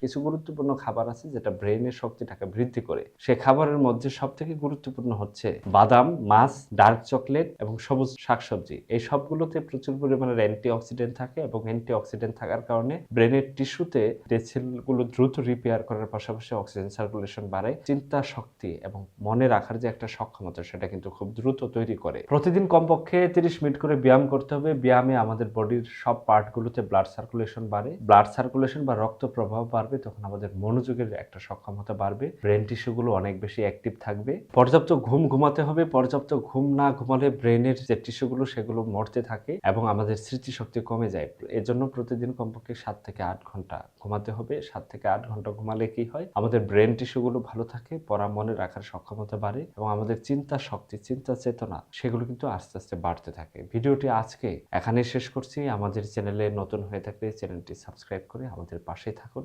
কিছু গুরুত্বপূর্ণ খাবার আছে যেটা ব্রেনের শক্তিটাকে বৃদ্ধি করে। সে খাবারের মধ্যে সবথেকে গুরুত্বপূর্ণ হচ্ছে বাদাম, মাছ, ডার্ক চকলেট এবং সবুজ শাকসবজি। এই সবগুলোতে প্রচুর পরিমাণের অ্যান্টিঅক্সিডেন্ট থাকে এবং অ্যান্টিঅক্সিডেন্ট থাকার কারণে ব্রেনের টিস্যুতে ডেড সেলগুলো দ্রুত রিপেয়ার করার পাশাপাশি অক্সিজেন সার্কুলেশন বাড়ায়, চিন্তা শক্তি এবং মনে রাখার যে একটা সক্ষমতা সেটা কিন্তু খুব দ্রুত তৈরি করে। প্রতিদিন কমপক্ষে 30 মিনিট করে ব্যায়াম করতে হবে। ব্যায়ামে আমাদের বডির সব পার্টগুলোতে ব্লাড সার্কুলেশন বাড়ে। ব্লাড সার্কুলেশন বা রক্ত প্রবাহ বাড়বে, তখন আমাদের মনোযোগের একটা সক্ষমতা বাড়বে, ব্রেন টিস্যুগুলো অনেক বেশি অ্যাক্টিভ থাকবে। পর্যাপ্ত ঘুমাতে হবে। পর্যাপ্ত ঘুম না ঘুমালে ব্রেনের যে টিস্যুগুলো সেগুলো মরতে থাকে এবং আমাদের স্মৃতিশক্তি কমে যায়। এজন্য প্রতিদিন কমপক্ষে 7 থেকে 8 ঘন্টা ঘুমাতে হবে। 7 থেকে 8 ঘন্টা ঘুমালে কি হয়, আমাদের ব্রেন টিস্যুগুলো ভালো থাকে, পড়া মনে রাখার সক্ষমতা বাড়ে এবং আমাদের চিন্তা শক্তি, চিন্তা চেতনা সেগুলো কিন্তু আস্তে আস্তে বাড়তে থাকে। ভিডিওটি আজকে এখানে শেষ করছি। আমাদের চ্যানেলে নতুন হয়ে থাকলে চ্যানেলটি সাবস্ক্রাইব করে আমাদের পাশেই থাকুন।